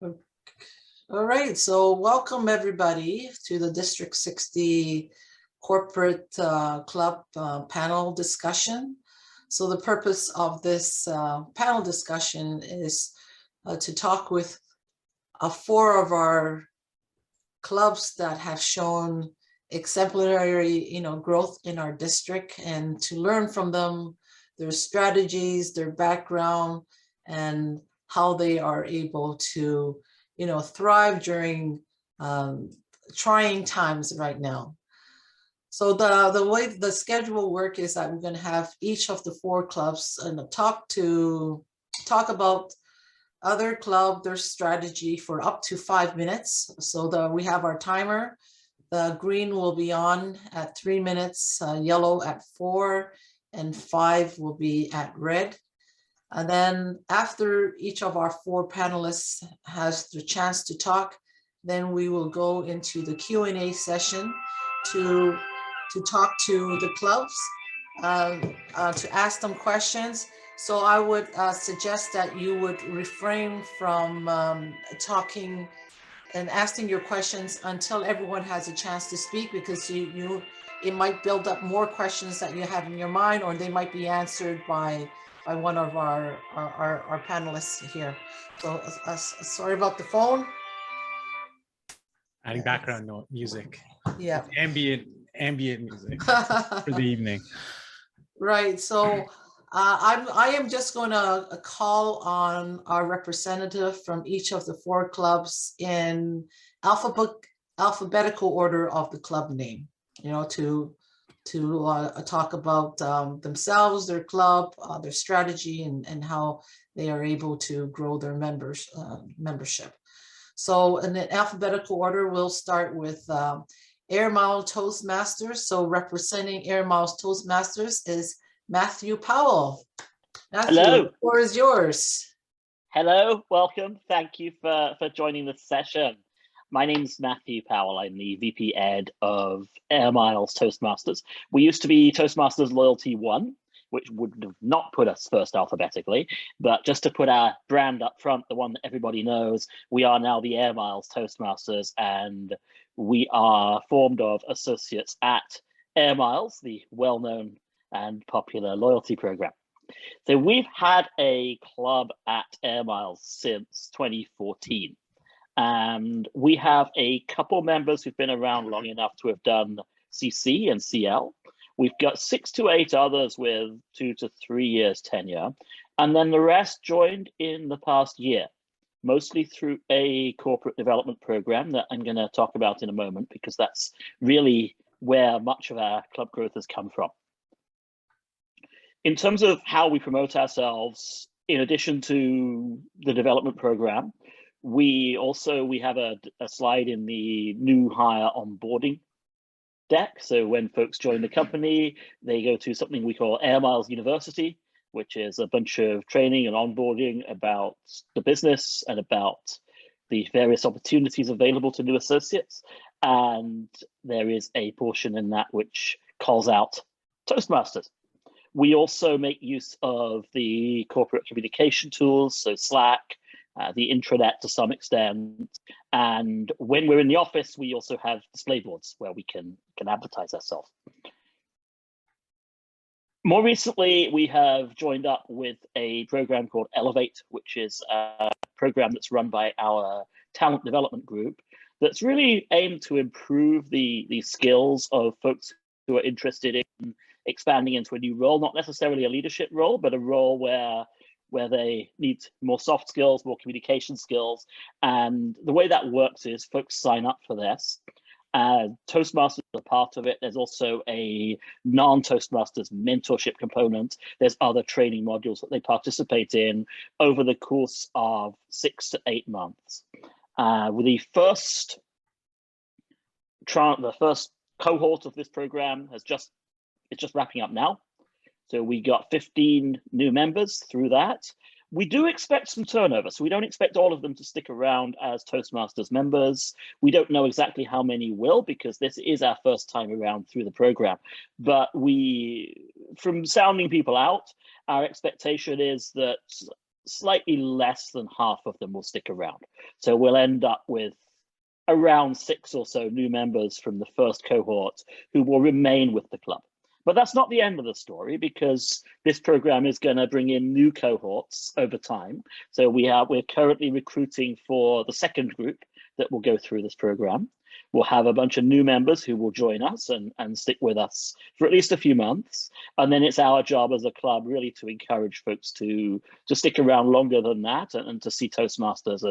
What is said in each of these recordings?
All right, so welcome everybody to the District 60 Corporate Club panel discussion. So the purpose of this panel discussion is to talk with 4 of our clubs that have shown exemplary, growth in our district, and to learn from them, their strategies, their background, and how they are able to thrive during trying times right now. So the way the schedule work is that we're going to have each of the 4 clubs and talk about other club, their strategy for up to 5 minutes. So we have our timer. The green will be on at 3 minutes, yellow at 4, and 5 will be at red. And then after each of our 4 panelists has the chance to talk, then we will go into the Q&A session to talk to the clubs, to ask them questions. So I would suggest that you would refrain from talking and asking your questions until everyone has a chance to speak, because it might build up more questions that you have in your mind, or they might be answered by one of our panelists here. So sorry about the phone. Adding background music. Yeah. Ambient music for the evening. Right. So I am just going to call on our representative from each of the 4 clubs in alphabetical order of the club name, to talk about themselves, their club, their strategy, and how they are able to grow their membership. So in the alphabetical order, we'll start with Airmount Toastmasters. So representing Airmount Toastmasters is Matthew Powell. Matthew, hello. The floor is yours. Hello, welcome. Thank you for joining this session. My name is Matthew Powell. I'm the VP Ed of Miles Toastmasters. We used to be Toastmasters Loyalty 1, which would have not put us first alphabetically, but just to put our brand up front, the one that everybody knows, we are now the Miles Toastmasters, and we are formed of associates at Miles, the well-known and popular loyalty program. So we've had a club at Miles since 2014. And we have a couple members who've been around long enough to have done CC and CL. We've got 6 to 8 others with 2 to 3 years tenure. And then the rest joined in the past year, mostly through a corporate development program that I'm going to talk about in a moment, because that's really where much of our club growth has come from. In terms of how we promote ourselves, in addition to the development program, we have a slide in the new hire onboarding deck. So when folks join the company, they go to something we call Air Miles University, which is a bunch of training and onboarding about the business and about the various opportunities available to new associates. And there is a portion in that which calls out Toastmasters. We also make use of the corporate communication tools, so Slack, the intranet to some extent. And when we're in the office, we also have display boards where we can advertise ourselves. More recently, we have joined up with a program called Elevate, which is a program that's run by our talent development group that's really aimed to improve the skills of folks who are interested in expanding into a new role, not necessarily a leadership role, but a role where they need more soft skills, more communication skills. And the way that works is folks sign up for this. Toastmasters is a part of it. There's also a non-Toastmasters mentorship component. There's other training modules that they participate in over the course of 6 to 8 months. With the first cohort of this program it's just wrapping up now. So we got 15 new members through that. We do expect some turnover, so we don't expect all of them to stick around as Toastmasters members. We don't know exactly how many will, because this is our first time around through the program. But from sounding people out, our expectation is that slightly less than half of them will stick around. So we'll end up with around 6 or so new members from the first cohort who will remain with the club. But that's not the end of the story, because this program is going to bring in new cohorts over time. So we're currently recruiting for the second group that will go through this program. We'll have a bunch of new members who will join us and stick with us for at least a few months. And then it's our job as a club really to encourage folks to stick around longer than that and to see Toastmasters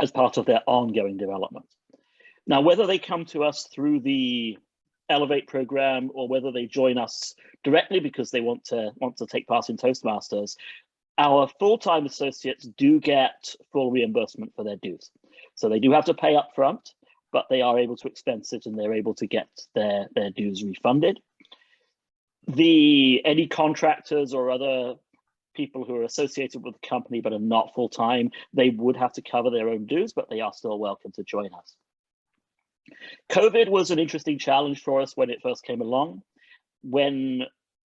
as part of their ongoing development. Now, whether they come to us through the Elevate program or whether they join us directly because they want to take part in Toastmasters, our full-time associates do get full reimbursement for their dues. So they do have to pay up front, but they are able to expense it and they're able to get their dues refunded. Any contractors or other people who are associated with the company but are not full-time, they would have to cover their own dues, but they are still welcome to join us. COVID was an interesting challenge for us when it first came along. When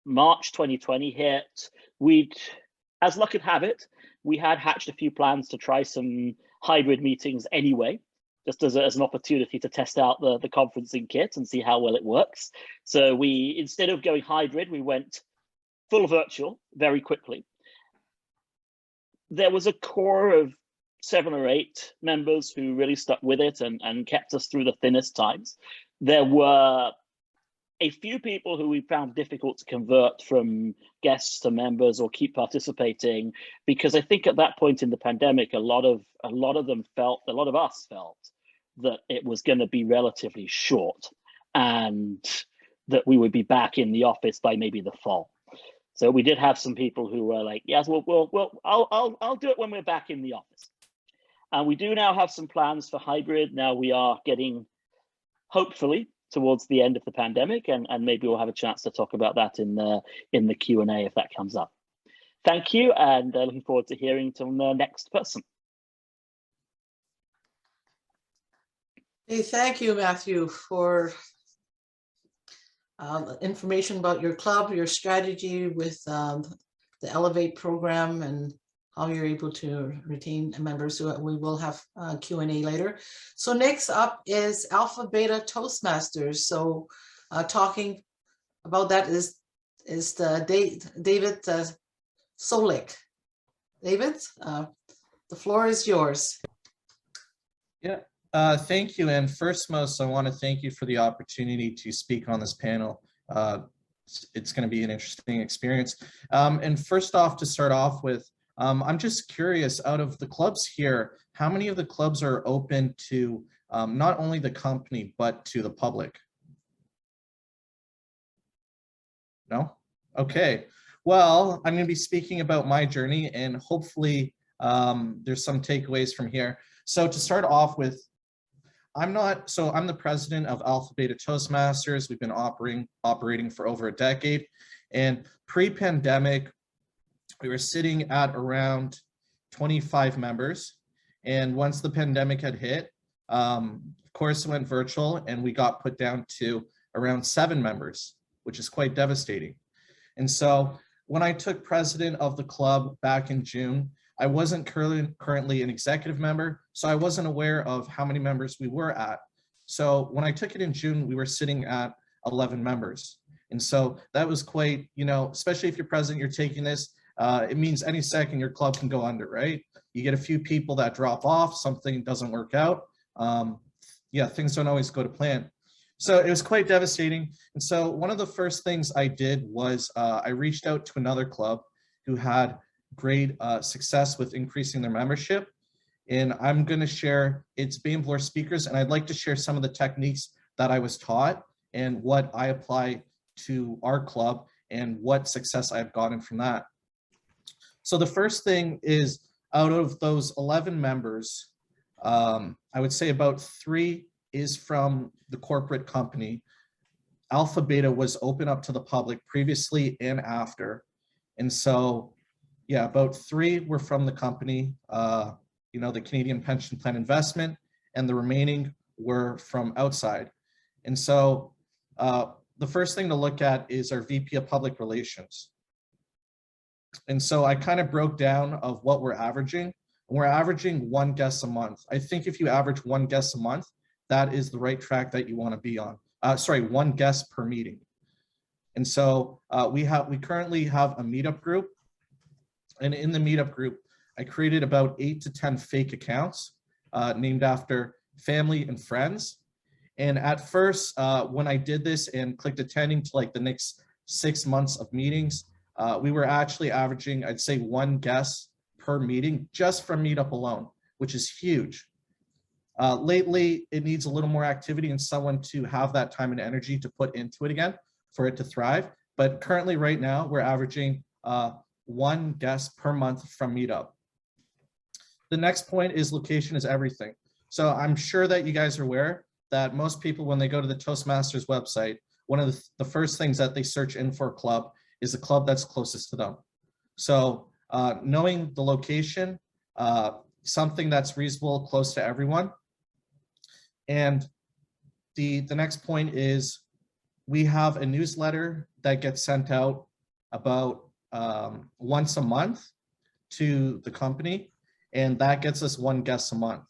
March 2020 hit, as luck would have it, we had hatched a few plans to try some hybrid meetings anyway, just as an opportunity to test out the conferencing kit and see how well it works. So instead of going hybrid, we went full virtual very quickly. There was a core of 7 or 8 members who really stuck with it and kept us through the thinnest times. There were a few people who we found difficult to convert from guests to members or keep participating, because I think at that point in the pandemic, a lot of us felt that it was going to be relatively short and that we would be back in the office by maybe the fall. So we did have some people who were like, yes, I'll do it when we're back in the office. And we do now have some plans for hybrid. Now we are getting, hopefully, towards the end of the pandemic, and maybe we'll have a chance to talk about that in the Q&A if that comes up. Thank you, and looking forward to hearing from the next person. Hey, thank you, Matthew, for information about your club, your strategy with the Elevate program, and how you're able to retain members. So we will have Q&A later. So next up is Alpha Beta Toastmasters. So talking about that is David Solik. David, the floor is yours. Yeah, thank you. And first, I want to thank you for the opportunity to speak on this panel. It's going to be an interesting experience. And first off, to start off with, I'm just curious, out of the clubs here, how many of the clubs are open to not only the company, but to the public? No? Okay. Well, I'm going to be speaking about my journey, and hopefully there's some takeaways from here. So to start off with, I'm the president of Alpha Beta Toastmasters. We've been operating for over a decade, and pre-pandemic, we were sitting at around 25 members. And once the pandemic had hit, of course, it went virtual, and we got put down to around 7 members, which is quite devastating. And so when I took president of the club back in June, I wasn't currently an executive member, so I wasn't aware of how many members we were at. So when I took it in June, we were sitting at 11 members. And so that was quite, especially if you're president, you're taking this, it means any second your club can go under, right? You get a few people that drop off, something doesn't work out. Yeah, things don't always go to plan. So it was quite devastating. And so one of the first things I did was I reached out to another club who had great success with increasing their membership. And I'm going to share, it's Bainvlor Speakers, and I'd like to share some of the techniques that I was taught and what I apply to our club and what success I've gotten from that. So the first thing is, out of those 11 members, I would say about 3 is from the corporate company. Alpha Beta was open up to the public previously and after. And so, yeah, about 3 were from the company, the Canadian Pension Plan Investment, and the remaining were from outside. And so the first thing to look at is our VP of Public Relations. And so I kind of broke down of what we're averaging. We're averaging 1 guest a month. I think if you average 1 guest a month, that is the right track that you want to be on. 1 guest per meeting. And so we currently have a meetup group. And in the meetup group, I created about 8 to 10 fake accounts named after family and friends. And at first, when I did this and clicked attending to like the next 6 months of meetings, we were actually averaging, I'd say, 1 guest per meeting just from meetup alone, which is huge. Lately, it needs a little more activity and someone to have that time and energy to put into it again for it to thrive. But currently right now, we're averaging 1 guest per month from meetup. The next point is location is everything. So I'm sure that you guys are aware that most people, when they go to the Toastmasters website, one of the first things that they search in for a club is the club that's closest to them. So knowing the location, something that's reasonable, close to everyone. And the next point is we have a newsletter that gets sent out about once a month to the company, and that gets us 1 guest a month.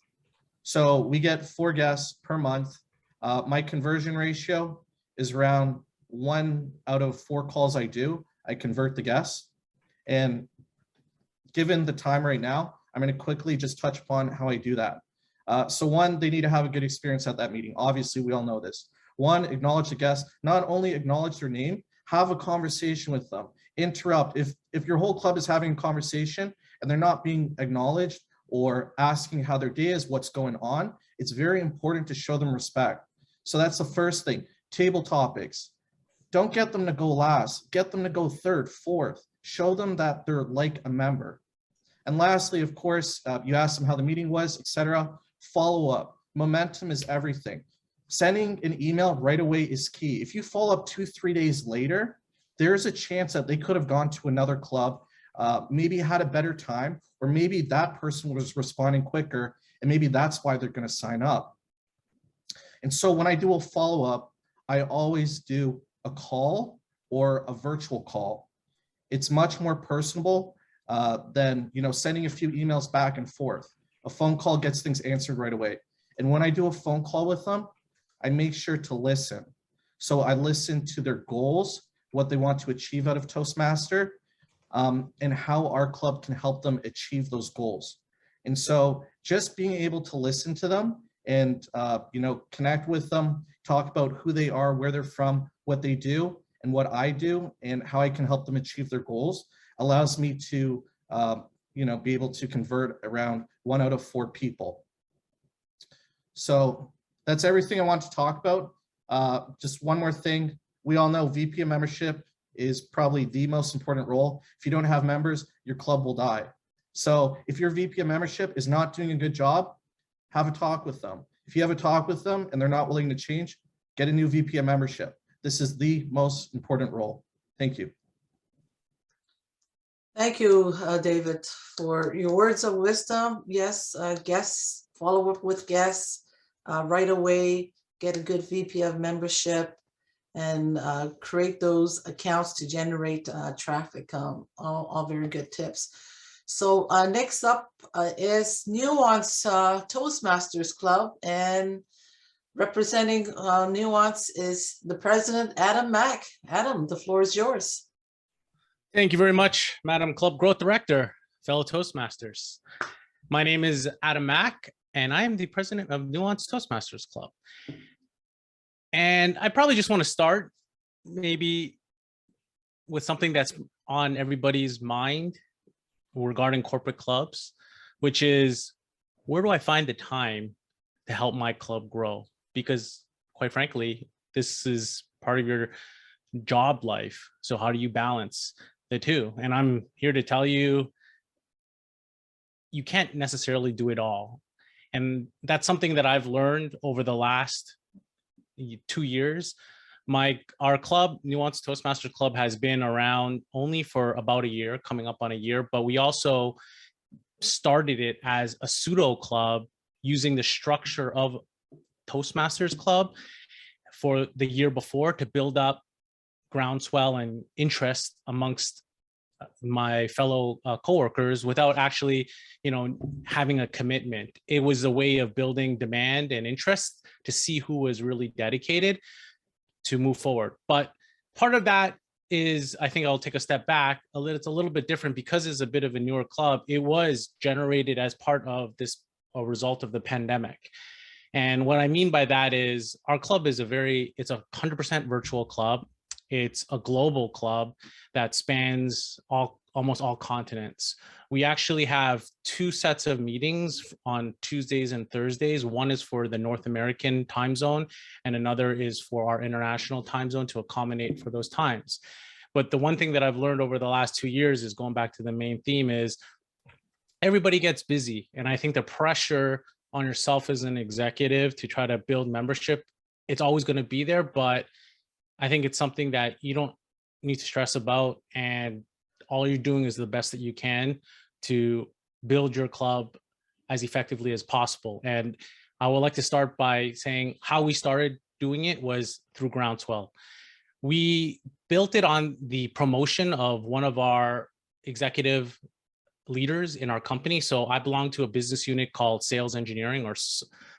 So we get 4 guests per month. My conversion ratio is around 1 out of 4 calls I do, I convert the guests. And given the time right now, I'm going to quickly just touch upon how I do that. So 1, they need to have a good experience at that meeting. Obviously, we all know this. 1, acknowledge the guest. Not only acknowledge their name, have a conversation with them. Interrupt. If your whole club is having a conversation and they're not being acknowledged or asking how their day is, what's going on, it's very important to show them respect. So that's the first thing. Table topics. Don't get them to go last. Get them to go 3rd, 4th. Show them that they're like a member. And lastly, of course, you ask them how the meeting was, etc. Follow up. Momentum is everything. Sending an email right away is key. If you follow up 2-3 days later, there's a chance that they could have gone to another club, maybe had a better time, or maybe that person was responding quicker, and maybe that's why they're going to sign up. And so when I do a follow-up, I always do a call or a virtual call. It's much more personable than sending a few emails back and forth. A phone call gets things answered right away. And when I do a phone call with them, I make sure to listen. So I listen to their goals, what they want to achieve out of Toastmaster, and how our club can help them achieve those goals. And so just being able to listen to them and connect with them, talk about who they are, where they're from, what they do, and what I do, and how I can help them achieve their goals, allows me to be able to convert around 1 out of 4 people. So that's everything I want to talk about. Just one more thing. We all know VP of membership is probably the most important role. If you don't have members, your club will die. So if your VP of membership is not doing a good job, have a talk with them. If you have a talk with them and they're not willing to change, get a new VP of membership. This is the most important role. Thank you. Thank you, David, for your words of wisdom. Yes, guests, follow up with guests right away, get a good VP of membership, and create those accounts to generate traffic. All very good tips. So next up is Nuance Toastmasters Club, and representing Nuance is the president, Adam Mack. Adam, the floor is yours. Thank you very much, Madam Club Growth Director, fellow Toastmasters. My name is Adam Mack, and I am the president of Nuance Toastmasters Club. And I probably just want to start maybe with something that's on everybody's mind regarding corporate clubs, which is, where do I find the time to help my club grow? Because quite frankly, this is part of your job life. So how do you balance the two? And I'm here to tell you, you can't necessarily do it all. And that's something that I've learned over the last 2 years. Our club, Nuance Toastmaster Club, has been around only for about a year, coming up on a year, but we also started it as a pseudo club using the structure of Toastmasters Club for the year before to build up groundswell and interest amongst my fellow coworkers without actually, having a commitment. It was a way of building demand and interest to see who was really dedicated to move forward. But part of that is, I think I'll take a step back. It's a little bit different because it's a bit of a newer club. It was generated as part of this, a result of the pandemic. And what I mean by that is our club is it's a 100% virtual club. It's a global club that spans almost all continents. We actually have 2 sets of meetings on Tuesdays and Thursdays. One is for the North American time zone, and another is for our international time zone to accommodate for those times. But the one thing that I've learned over the last 2 years is, going back to the main theme, is everybody gets busy. And I think the pressure on yourself as an executive to try to build membership, it's always going to be there, but I think it's something that you don't need to stress about, and all you're doing is the best that you can to build your club as effectively as possible. And I would like to start by saying how we started doing it was through Groundswell. We built it on the promotion of one of our executive leaders in our company. So I belong to a business unit called Sales Engineering or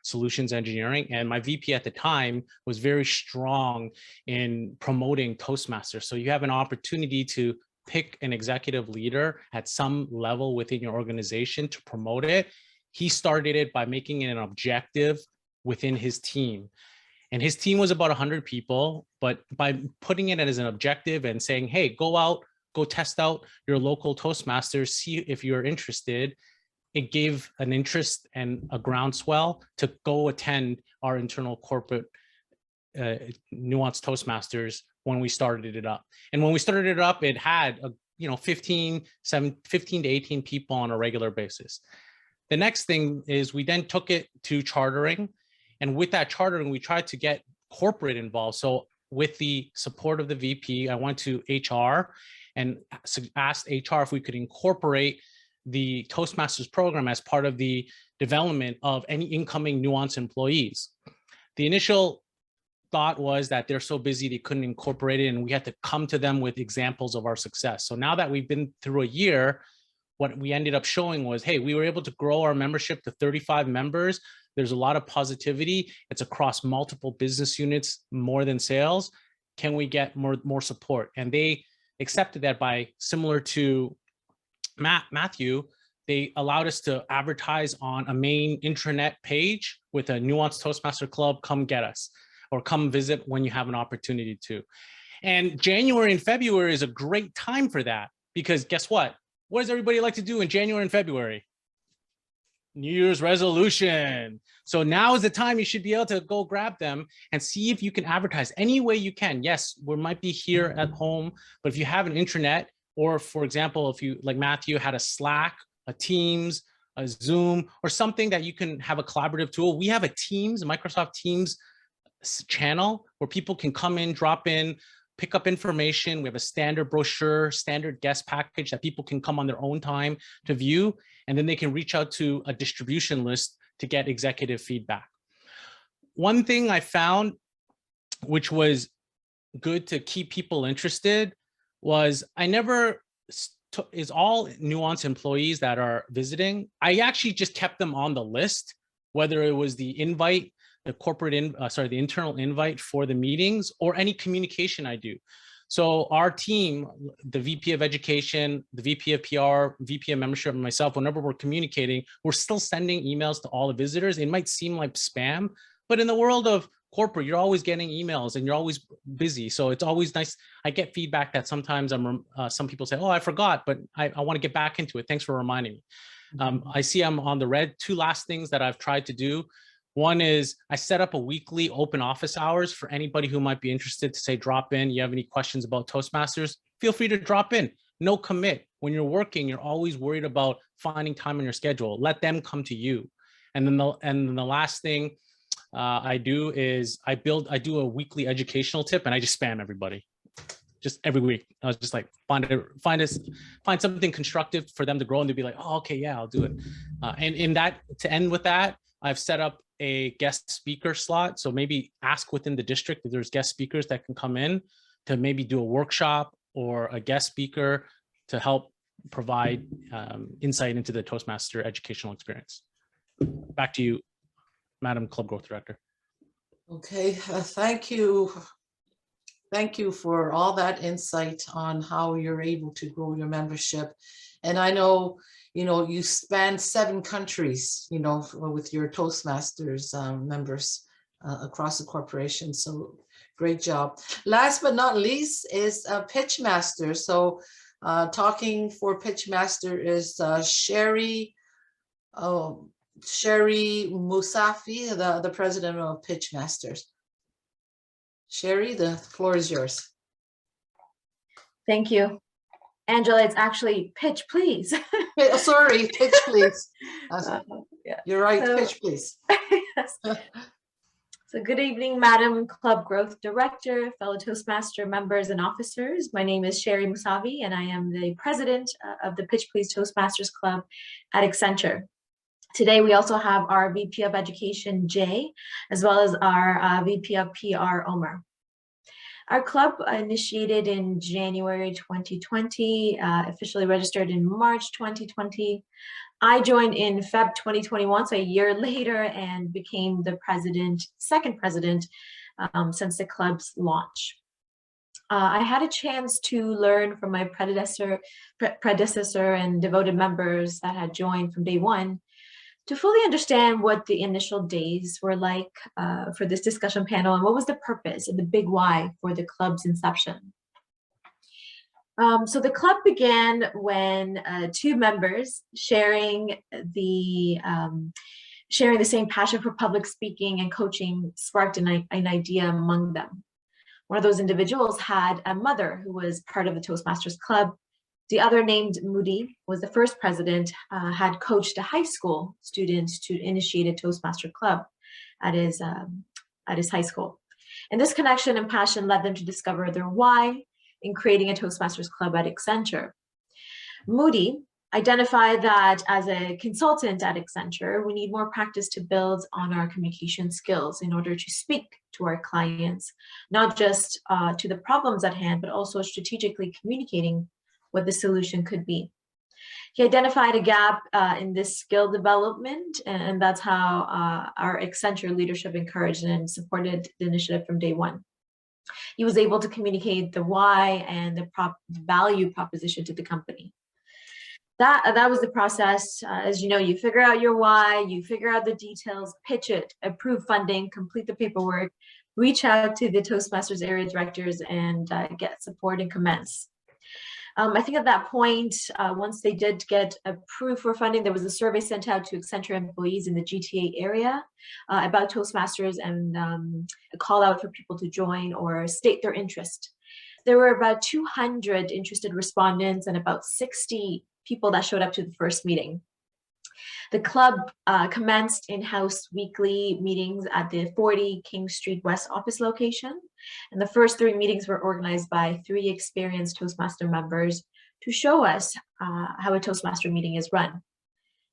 Solutions Engineering. And my VP at the time was very strong in promoting Toastmasters. So you have an opportunity to pick an executive leader at some level within your organization to promote it. He started it by making it an objective within his team. And his team was about 100 people, but by putting it as an objective and saying, hey, go out, go test out your local Toastmasters, see if you're interested, it gave an interest and a groundswell to go attend our internal corporate nuanced Toastmasters when we started it up. And when we started it up, it had 15 to 18 people on a regular basis. The next thing is we then took it to chartering. And with that chartering, we tried to get corporate involved. So with the support of the VP, I went to HR and asked HR if we could incorporate the Toastmasters program as part of the development of any incoming Nuance employees. The initial thought was that they're so busy they couldn't incorporate it, and we had to come to them with examples of our success. So now that we've been through a year, what we ended up showing was, hey, we were able to grow our membership to 35 members. There's a lot of positivity. It's across multiple business units, more than sales. Can we get more support? And they accepted that by, similar to Matthew, they allowed us to advertise on a main intranet page with a Nuance Toastmaster Club, come get us, or come visit when you have an opportunity to. And January and February is a great time for that, because guess what? What does everybody like to do in January and February? New Year's resolution. So now is the time you should be able to go grab them and see if you can advertise any way you can. Yes, we might be here at home, but if you have an intranet, or for example, if you, like Matthew, had a Slack, a Teams, a Zoom, or something that you can have a collaborative tool. We have a Teams, a Microsoft Teams channel where people can come in, drop in, pick up information. We have a standard brochure, standard guest package that people can come on their own time to view, and then they can reach out to a distribution list to get executive feedback. One thing I found, which was good to keep people interested, was I never is all Nuance employees that are visiting. I actually just kept them on the list, whether it was the invite, the corporate the internal invite for the meetings, or any communication I do. So our team, the VP of Education, the VP of PR, VP of Membership, and myself, whenever we're communicating, we're still sending emails to all the visitors. It might seem like spam, but in the world of corporate, you're always getting emails and you're always busy. So it's always nice. I get feedback that sometimes some people say, oh, I forgot, but I want to get back into it. Thanks for reminding me. I see I'm on the red. 2 last things that I've tried to do. One is I set up a weekly open office hours for anybody who might be interested to say, drop in. You have any questions about Toastmasters? Feel free to drop in. No commit. When you're working, you're always worried about finding time on your schedule. Let them come to you. And then the last thing I do is I do a weekly educational tip, and I just spam everybody. Just every week. I was just like, find something constructive for them to grow, and they'd be like, oh, okay, yeah, I'll do it. And in that, to end with that, I've set up a guest speaker slot. So maybe ask within the district if there's guest speakers that can come in to maybe do a workshop or a guest speaker to help provide insight into the Toastmaster educational experience. Back to you, Madam Club Growth Director. Okay, thank you. Thank you for all that insight on how you're able to grow your membership. And I know, you span 7 countries, with your Toastmasters members across the corporation. So great job. Last but not least is Pitchmaster. So talking for Pitchmaster is Sherry Musafi, the president of Pitchmasters. Sherry, the floor is yours. Thank you. Angela, it's actually pitch, please. Sorry, pitch, please. Yeah. You're right, So- pitch, please. Yes. So good evening, Madam Club Growth Director, fellow Toastmaster members and officers. My name is Sherry Musavi, and I am the president of the Pitch Please Toastmasters Club at Accenture. Today, we also have our VP of Education, Jay, as well as our VP of PR, Omer. Our club initiated in January 2020, officially registered in March 2020. I joined in Feb 2021, so a year later, and became the second president since the club's launch. I had a chance to learn from my predecessor and devoted members that had joined from day one to fully understand what the initial days were like for this discussion panel and what was the purpose and the big why for the club's inception. So the club began when 2 members sharing the same passion for public speaking and coaching sparked an idea among them. One of those individuals had a mother who was part of the Toastmasters Club. The other, named Moody, was the first president, had coached a high school student to initiate a Toastmaster Club at his high school. And this connection and passion led them to discover their why in creating a Toastmasters Club at Accenture. Moody identified that as a consultant at Accenture, we need more practice to build on our communication skills in order to speak to our clients, not just to the problems at hand, but also strategically communicating what the solution could be. He identified a gap in this skill development, and that's how our Accenture leadership encouraged and supported the initiative from day one. He was able to communicate the why and the value proposition to the company. That was the process. As you know, you figure out your why, you figure out the details, pitch it, approve funding, complete the paperwork, reach out to the Toastmasters area directors, and get support and commence. I think at that point, once they did get approved for funding, there was a survey sent out to Accenture employees in the GTA area about Toastmasters and a call out for people to join or state their interest. There were about 200 interested respondents and about 60 people that showed up to the first meeting. The club commenced in-house weekly meetings at the 40 King Street West office location. And the first 3 meetings were organized by 3 experienced Toastmaster members to show us how a Toastmaster meeting is run.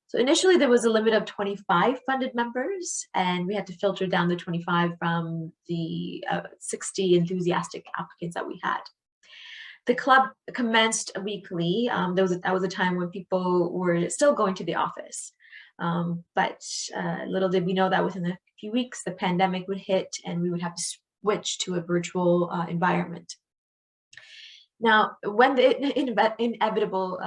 So initially there was a limit of 25 funded members, and we had to filter down the 25 from the 60 enthusiastic applicants that we had. The club commenced weekly. That was a time when people were still going to the office. But little did we know that within a few weeks, the pandemic would hit and we would have to switch to a virtual environment. Now, when the inevitable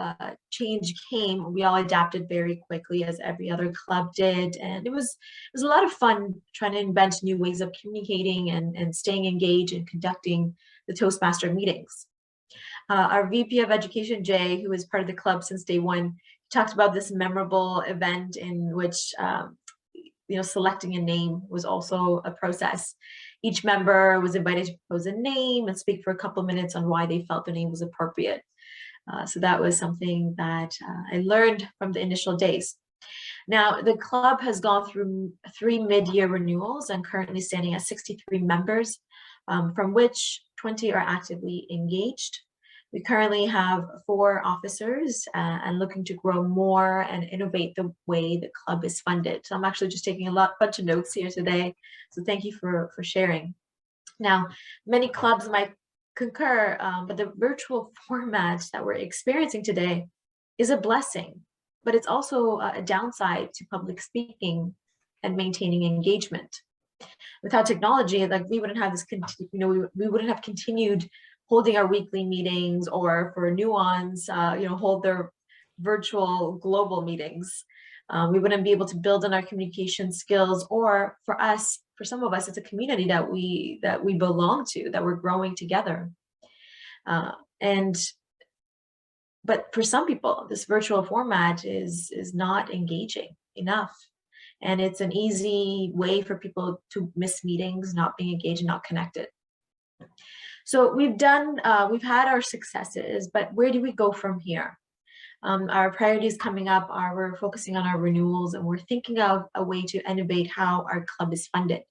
change came, we all adapted very quickly, as every other club did. And it was a lot of fun trying to invent new ways of communicating and staying engaged and conducting the Toastmaster meetings. Our VP of Education, Jay, who is part of the club since day one, talked about this memorable event in which selecting a name was also a process. Each member was invited to propose a name and speak for a couple of minutes on why they felt the name was appropriate. So that was something that I learned from the initial days. Now, the club has gone through 3 mid-year renewals and currently standing at 63 members, from which 20 are actively engaged. We currently have 4 officers and looking to grow more and innovate the way the club is funded. So I'm actually just taking a bunch of notes here today. So thank you for sharing. Now, many clubs might concur, but the virtual format that we're experiencing today is a blessing, but it's also a downside to public speaking and maintaining engagement. Without technology, like we wouldn't have this, we wouldn't have continued holding our weekly meetings, or for Nuance, hold their virtual global meetings. We wouldn't be able to build on our communication skills, or for some of us, it's a community that we belong to, that we're growing together. But for some people, this virtual format is not engaging enough. And it's an easy way for people to miss meetings, not being engaged and not connected. So we've had our successes, but where do we go from here? Our priorities coming up are, we're focusing on our renewals, and we're thinking of a way to innovate how our club is funded.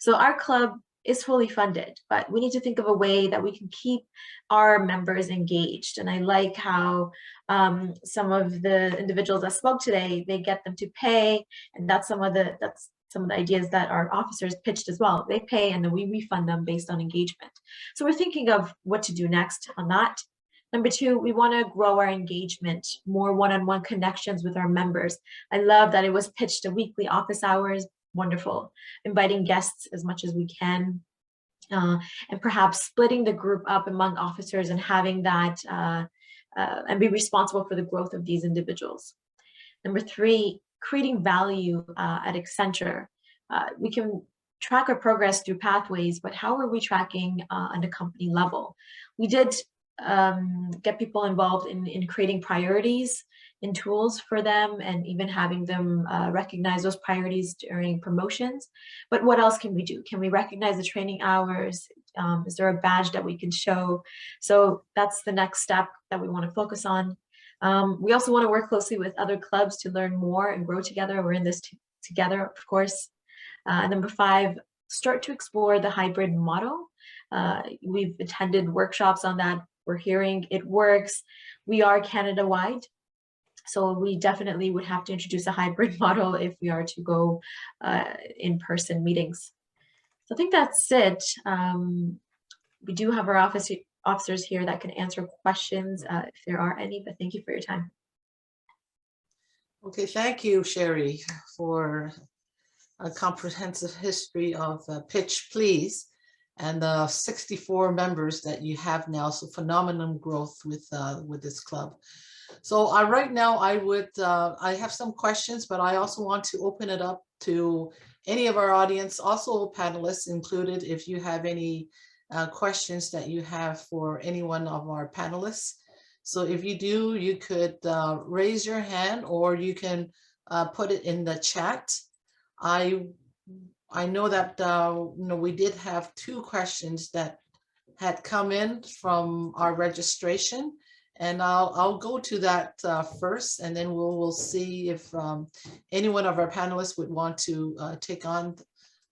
So our club is fully funded, but we need to think of a way that we can keep our members engaged. And I like how some of the individuals that spoke today, they get them to pay, and that's some of the ideas that our officers pitched as well. They pay and then we refund them based on engagement. So we're thinking of what to do next on that. Number two, we want to grow our engagement, more one-on-one connections with our members. I love that it was pitched a weekly office hours. Wonderful. Inviting guests as much as we can, and perhaps splitting the group up among officers and having that and be responsible for the growth of these individuals. Number three, creating value at Accenture. We can track our progress through pathways, but how are we tracking on a company level? We did get people involved in creating priorities and tools for them, and even having them recognize those priorities during promotions. But what else can we do? Can we recognize the training hours? Is there a badge that we can show? So that's the next step that we want to focus on. We also want to work closely with other clubs to learn more and grow together. We're in this together, of course. Number five, start to explore the hybrid model. We've attended workshops on that. We're hearing it works. We are Canada-wide, so we definitely would have to introduce a hybrid model if we are to go in-person meetings. So I think that's it. We do have our officers here that can answer questions if there are any, but thank you for your time. Okay, thank you, Sherry, for a comprehensive history of Pitch Please and the 64 members that you have now. So phenomenal growth with this club. So right now I have some questions, but I also want to open it up to any of our audience, also panelists included, if you have any questions that you have for any one of our panelists. So if you do, you could raise your hand, or you can put it in the chat. I know that we did have two questions that had come in from our registration, and I'll go to that first, and then we'll see if any one of our panelists would want to take on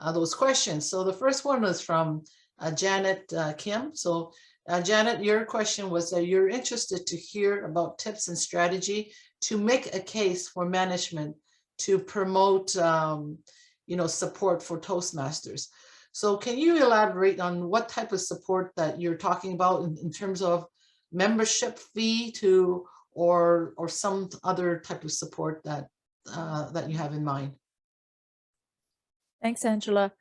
those questions. So the first one was from Janet Kim. So Janet, your question was that you're interested to hear about tips and strategy to make a case for management to promote support for Toastmasters. So can you elaborate on what type of support that you're talking about in terms of membership fee or some other type of support that you have in mind? Thanks, Angela.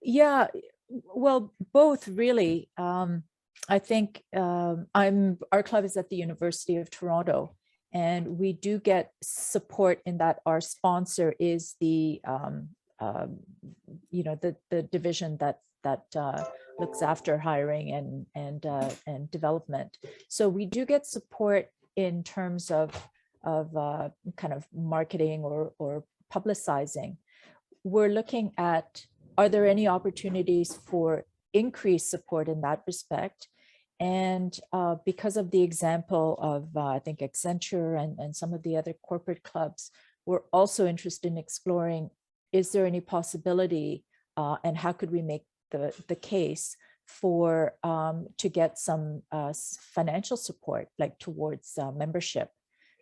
Yeah, well, both really. I think our club is at the University of Toronto, and we do get support in that our sponsor is the the division that looks after hiring and development. So we do get support in terms of kind of marketing or publicizing. We're looking at, are there any opportunities for increased support in that respect? And because of the example of, I think, Accenture and some of the other corporate clubs, we're also interested in exploring, is there any possibility and how could we make the case for to get some financial support, like towards membership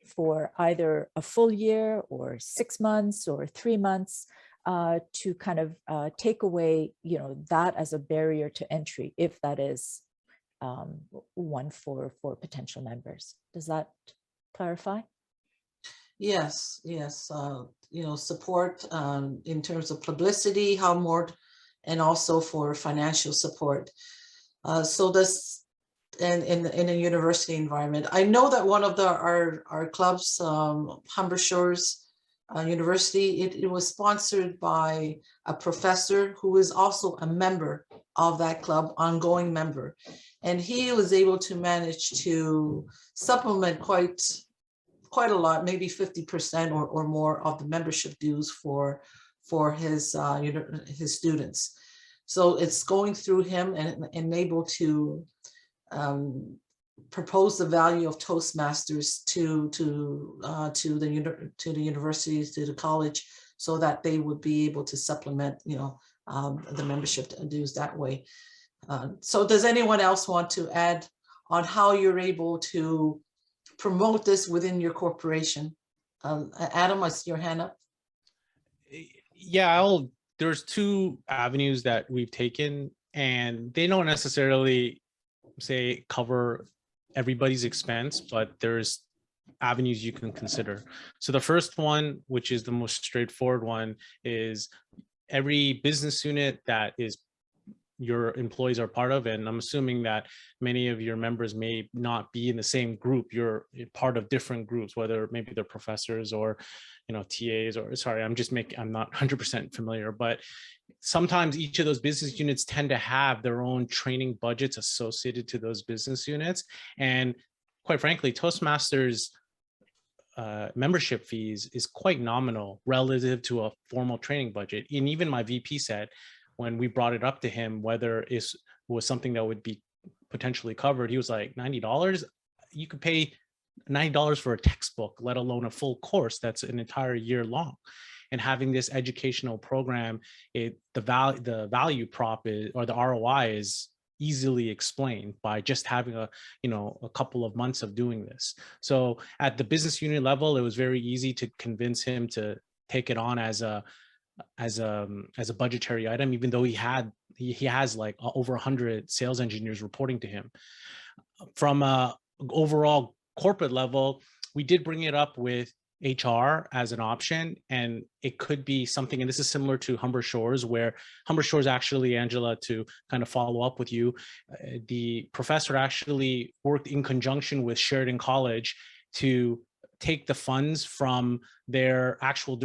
for either a full year or 6 months or 3 months. to kind of take away, that as a barrier to entry, if that is one for potential members. Does that clarify? Yes, yes. Support in terms of publicity, how more, and also for financial support. So this, and in a university environment, I know that one of our clubs, Humber Shores University, it was sponsored by a professor who is also a member of that club, ongoing member, and he was able to manage to supplement quite a lot, maybe 50% or more of the membership dues for his students. So it's going through him and able to propose the value of Toastmasters to the universities, to the college, so that they would be able to supplement the membership dues that way. So does anyone else want to add on how you're able to promote this within your corporation? Adam, I see your hand up. Yeah, there's two avenues that we've taken, and they don't necessarily say cover everybody's expense, but there's avenues you can consider. So the first one, which is the most straightforward one, is every business unit that is your employees are part of, and I'm assuming that many of your members may not be in the same group. You're part of different groups, whether maybe they're professors or TAs, or sorry, I'm not 100% familiar, but sometimes each of those business units tend to have their own training budgets associated to those business units. And quite frankly, Toastmasters membership fees is quite nominal relative to a formal training budget. And even my VP said, when we brought it up to him, whether it was something that would be potentially covered, he was like, $90? You could pay $90 for a textbook, let alone a full course that's an entire year long. And having this educational program, the value prop is, or the ROI is easily explained by just having a couple of months of doing this. So at the business unit level, it was very easy to convince him to take it on as a budgetary item, even though he has like over 100 sales engineers reporting to him. From a overall corporate level, we did bring it up with HR as an option, and it could be something, and this is similar to Humber Shores, where Humber Shores actually, Angela, to kind of follow up with you, the professor actually worked in conjunction with Sheridan College to take the funds from their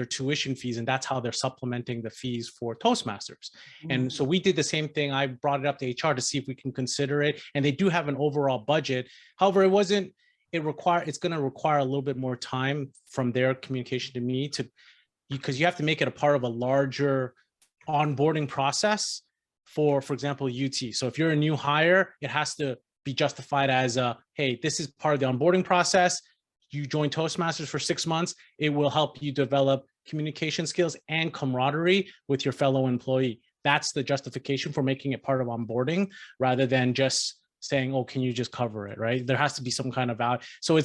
tuition fees, and that's how they're supplementing the fees for Toastmasters. And so we did the same thing. I brought it up to HR to see if we can consider it, and they do have an overall budget. However, it's going to require a little bit more time from their communication to me, because you have to make it a part of a larger onboarding process for example, UT. So if you're a new hire, it has to be justified as hey, this is part of the onboarding process. You join Toastmasters for 6 months. It will help you develop communication skills and camaraderie with your fellow employee. That's the justification for making it part of onboarding, rather than just saying, oh, can you just cover it, right? There has to be some kind of value. So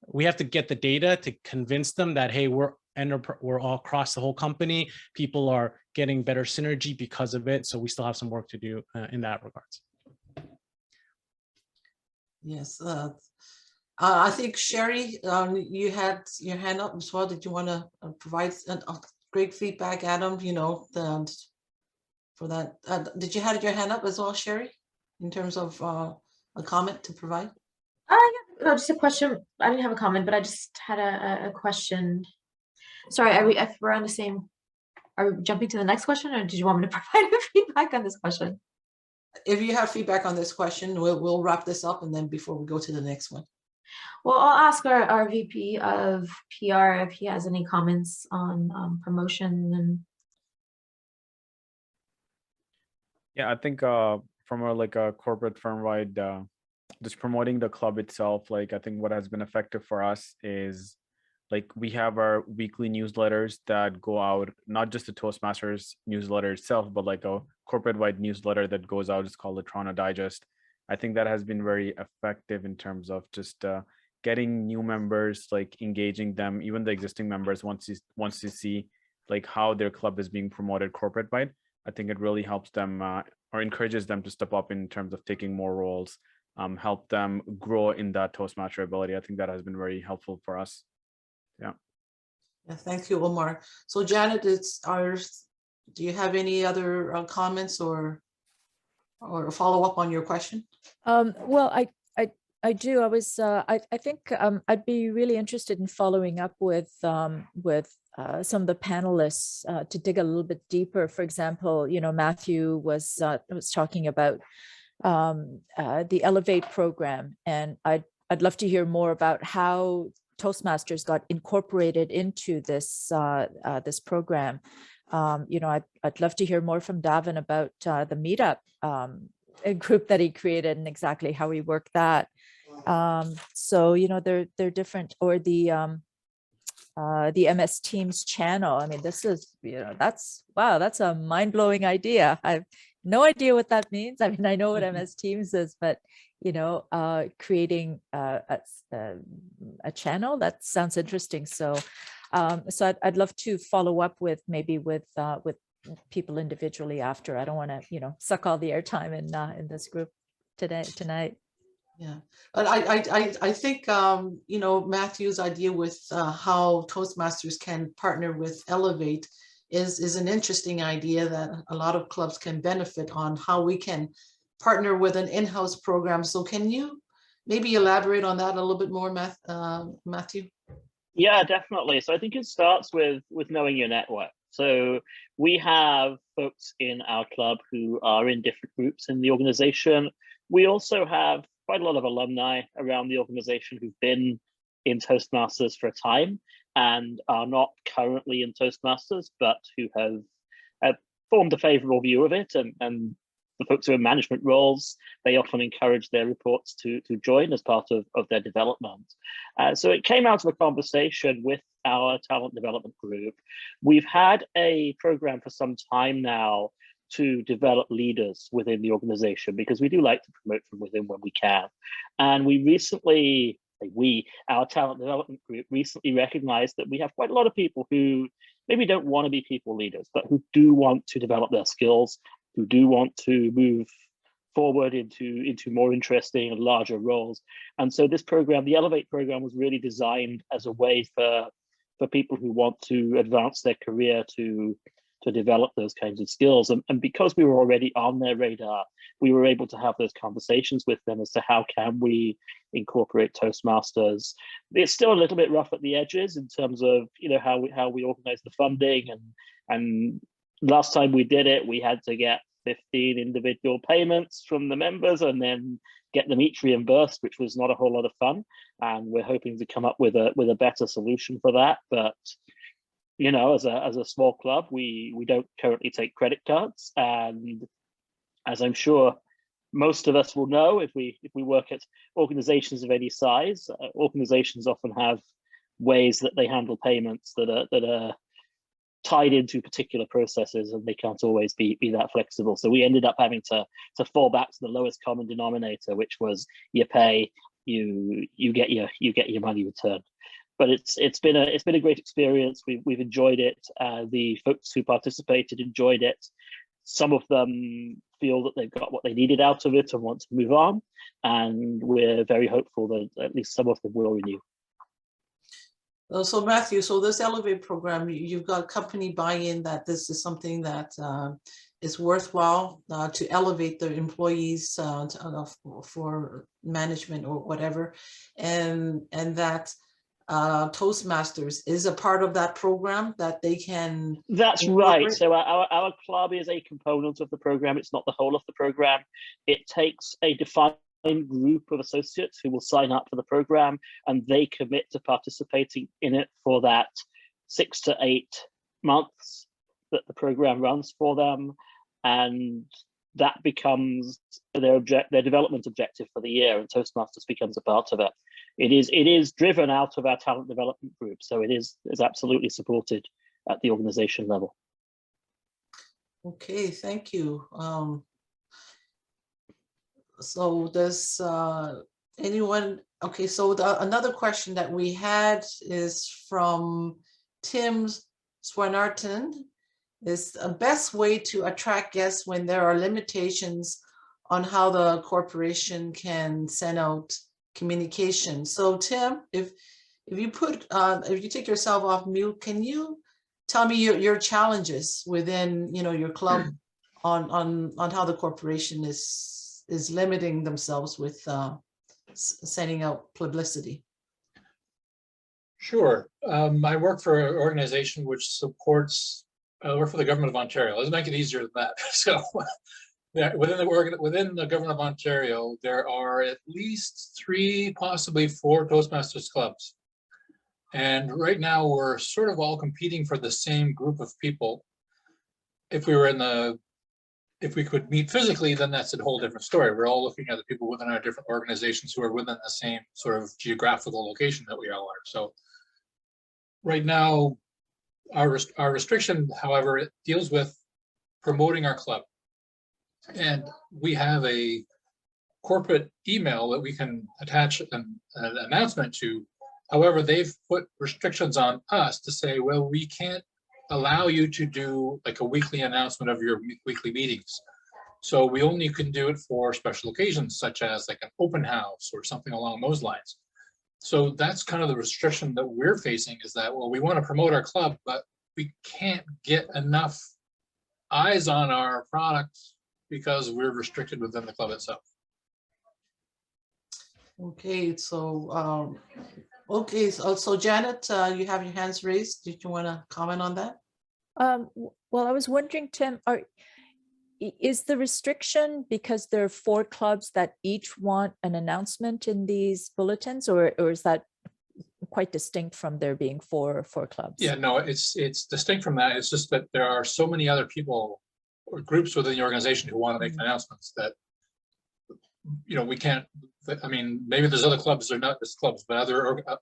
we have to get the data to convince them that, hey, we're all across the whole company. People are getting better synergy because of it. So we still have some work to do in that regards. Yes. I think Sherry, you had your hand up as well. Did you want to provide great feedback, Adam? For that, did you have your hand up as well, Sherry, in terms of a comment to provide? Yeah, no, just a question. I didn't have a comment, but I just had a question. Sorry, if we're on the same, are we jumping to the next question, or did you want me to provide feedback on this question? If you have feedback on this question, we'll wrap this up, and then before we go to the next one. Well, I'll ask our VP of PR if he has any comments on promotion and. Yeah, I think from a corporate firm-wide, just promoting the club itself, I think what has been effective for us is we have our weekly newsletters that go out, not just the Toastmasters newsletter itself, but a corporate-wide newsletter that goes out. It's called the Toronto Digest. I think that has been very effective in terms of just getting new members, engaging them, even the existing members, once you see like how their club is being promoted corporate-wide, I think it really helps them or encourages them to step up in terms of taking more roles, help them grow in that Toastmaster ability. I think that has been very helpful for us. Yeah. Yeah, thank you, Omar. So Janet, do you have any other comments or follow up on your question? Well, I do. I think I'd be really interested in following up with some of the panelists to dig a little bit deeper. For example, Matthew was talking about the Elevate program, and I'd love to hear more about how Toastmasters got incorporated into this this program. I'd love to hear more from Davin about the meetup a group that he created and exactly how he worked that. So they're different, or the MS Teams channel. I mean, this is that's a mind-blowing idea. I've no idea what that means. I mean, I know what MS Teams is, but creating a channel, that sounds interesting. So I'd love to follow up with people individually after. I don't want to suck all the airtime in this group tonight. Yeah, but I think Matthew's idea with how Toastmasters can partner with Elevate is an interesting idea that a lot of clubs can benefit on, how we can partner with an in-house program. So can you maybe elaborate on that a little bit more, Matthew? Yeah, definitely. So I think it starts with knowing your network. So we have folks in our club who are in different groups in the organization. We also have quite a lot of alumni around the organization who've been in Toastmasters for a time and are not currently in Toastmasters, but who have formed a favorable view of it. And the folks who are in management roles, they often encourage their reports to join as part of their development. So it came out of a conversation with our talent development group. We've had a program for some time now to develop leaders within the organization, because we do like to promote from within when we can. And we recently, our talent development group recently recognized that we have quite a lot of people who maybe don't want to be people leaders, but who do want to develop their skills, who do want to move forward into more interesting and larger roles. And so this program, the Elevate program, was really designed as a way for people who want to advance their career to develop those kinds of skills. And because we were already on their radar, we were able to have those conversations with them as to how can we incorporate Toastmasters. It's still a little bit rough at the edges in terms of how we organize the funding, and last time we did it, we had to get 15 individual payments from the members and then get them each reimbursed, which was not a whole lot of fun. And we're hoping to come up with a better solution for that. But as a small club, we don't currently take credit cards, and as I'm sure most of us will know, if we work at organizations of any size, organizations often have ways that they handle payments that are tied into particular processes, and they can't always be that flexible. So we ended up having to fall back to the lowest common denominator, which was you pay, you get your money returned. But it's been a great experience. We've enjoyed it. The folks who participated enjoyed it. Some of them feel that they've got what they needed out of it and want to move on, and we're very hopeful that at least some of them will renew. So Matthew, so this Elevate program, you've got company buy-in that this is something that is worthwhile to elevate the employees for management or whatever, and that Toastmasters is a part of that program that they can. That's right. So our club is a component of the program. It's not the whole of the program. It takes a defined group of associates who will sign up for the program, and they commit to participating in it for that 6 to 8 months that the program runs for them, and that becomes their development objective for the year, and Toastmasters becomes a part of it. It is driven out of our talent development group, so it is absolutely supported at the organization level. Okay, thank you. So does anyone, so another question that we had is from Tim Swaminathan is the best way to attract guests when there are limitations on how the corporation can send out communication. So Tim, if you take yourself off mute, can you tell me your challenges within, you know, your club on how the corporation is limiting themselves with sending out publicity? Sure. I work for an organization which supports, I work for the government of Ontario. Let's make it easier than that. So yeah, within the government of Ontario, there are at least 3, possibly 4 Toastmasters clubs. And right now we're sort of all competing for the same group of people. If we could meet physically, then that's a whole different story. We're all looking at the people within our different organizations who are within the same sort of geographical location that we all are. So right now, our restriction, however, it deals with promoting our club. And we have a corporate email that we can attach an announcement to. However, they've put restrictions on us to say, well, we can't allow you to do like a weekly announcement of your weekly meetings. So we only can do it for special occasions, such as like an open house or something along those lines. So that's kind of the restriction that we're facing, is that, well, we want to promote our club, but we can't get enough eyes on our product because we're restricted within the club itself. Okay, so so Janet, you have your hands raised. Did you want to comment on that? Well, I was wondering, Tim, is the restriction because there are 4 clubs that each want an announcement in these bulletins, or is that quite distinct from there being four clubs? Yeah, no, it's distinct from that. It's just that there are so many other people or groups within the organization who want to make announcements that, you know, we can't. I mean, maybe there's other clubs, they're not just clubs, but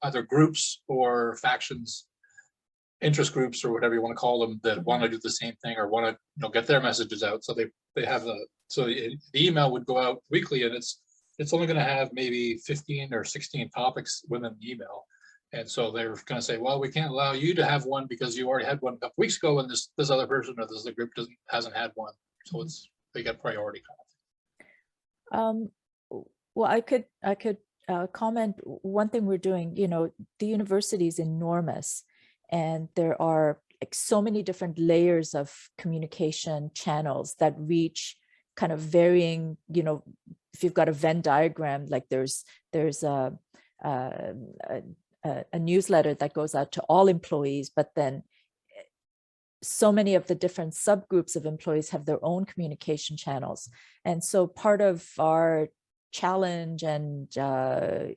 other groups or factions, interest groups or whatever you want to call them, that want to do the same thing or want to, you know, get their messages out. So they have the email would go out weekly, and it's only going to have maybe 15 or 16 topics within the email. And so they're going to say, well, we can't allow you to have one because you already had one a couple weeks ago, and this other person or this other group hasn't had one. So they get priority. Well, I could comment. One thing we're doing, you know, the university is enormous, and there are like so many different layers of communication channels that reach kind of varying, you know, if you've got a Venn diagram, like there's a newsletter that goes out to all employees, but then so many of the different subgroups of employees have their own communication channels. And so part of our challenge and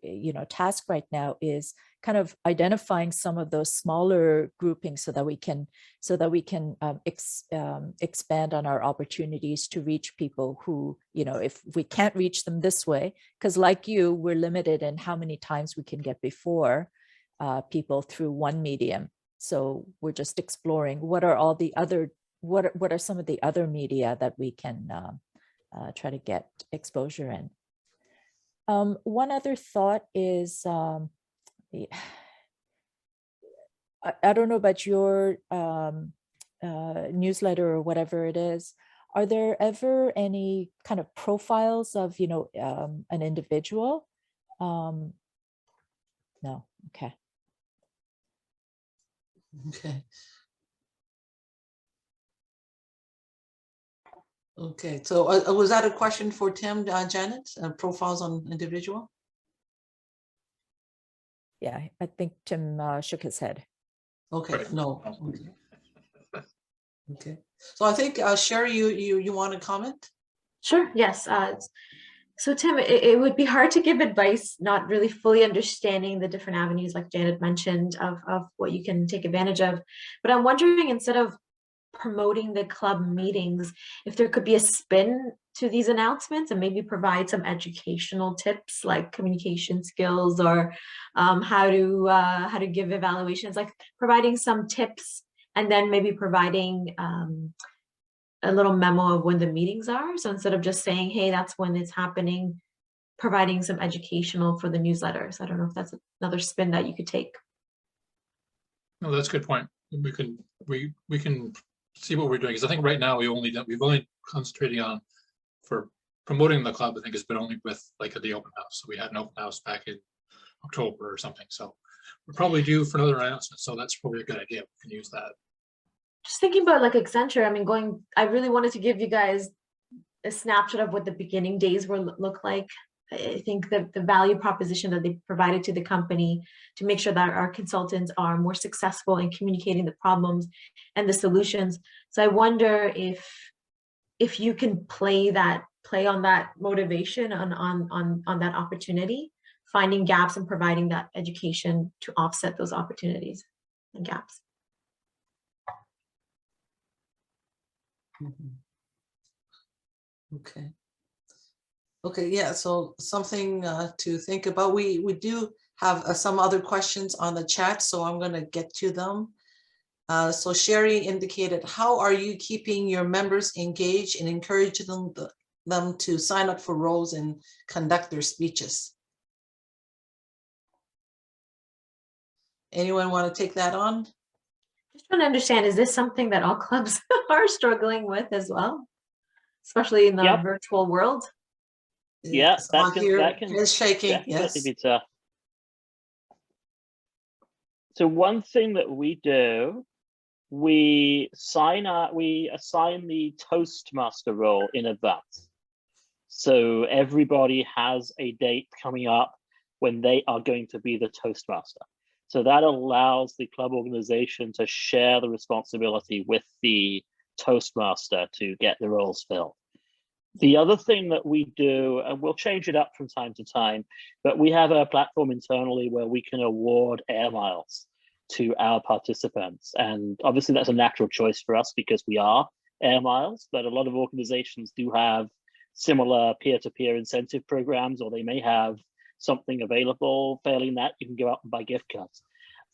you know, task right now is kind of identifying some of those smaller groupings so that we can expand on our opportunities to reach people who, you know, if we can't reach them this way, because like you, we're limited in how many times we can get before people through one medium. So we're just exploring what are all the other, what are some of the other media that we can try to get exposure in. One other thought is, I don't know about your newsletter or whatever it is. Are there ever any kind of profiles of, you know, an individual? No. Okay. Okay. Okay, so was that a question for Tim, Janet? Profiles on individual? Yeah, I think Tim shook his head. Okay, Right. no. Okay. Okay. So I think Sherry, you want to comment? Sure, yes. So Tim, it would be hard to give advice, not really fully understanding the different avenues like Janet mentioned of what you can take advantage of. But I'm wondering, instead of promoting the club meetings, if there could be a spin to these announcements and maybe provide some educational tips like communication skills or how to give evaluations, like providing some tips and then maybe providing a little memo of when the meetings are. So instead of just saying, hey, that's when it's happening, providing some educational for the newsletters. I don't know if that's another spin that you could take. No, that's a good point. we can see what we're doing. Because I think right now we've only concentrating on for promoting the club. I think has been only with like at the open house. So we had an open house back in October or something. So we're probably due for another announcement. So that's probably a good idea. We can use that. Just thinking about like Accenture, I mean, I really wanted to give you guys a snapshot of what the beginning days look like. I think that the value proposition that they provided to the company to make sure that our consultants are more successful in communicating the problems and the solutions. So I wonder if you can play on that motivation on that opportunity, finding gaps and providing that education to offset those opportunities and gaps. Okay. Okay, yeah, so something to think about. We do have some other questions on the chat, so I'm going to get to them. So Sherry indicated, how are you keeping your members engaged and encouraging them to sign up for roles and conduct their speeches? Anyone want to take that on? Just trying to understand, is this something that all clubs are struggling with as well, especially in the virtual world? Yeah, that can is shaking. definitely Yes. be tough. So one thing that we do, we assign the Toastmaster role in advance. So everybody has a date coming up when they are going to be the Toastmaster. So that allows the club organization to share the responsibility with the Toastmaster to get the roles filled. The other thing that we do, and we'll change it up from time to time, but we have a platform internally where we can award air miles to our participants. And obviously that's a natural choice for us because we are air miles, but a lot of organizations do have similar peer-to-peer incentive programs, or they may have something available. Failing that, you can go out and buy gift cards.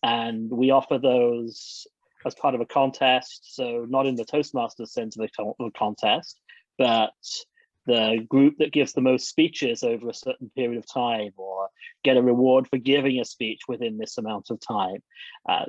And we offer those as part of a contest. So not in the Toastmasters sense of a contest, but the group that gives the most speeches over a certain period of time, or get a reward for giving a speech within this amount of time.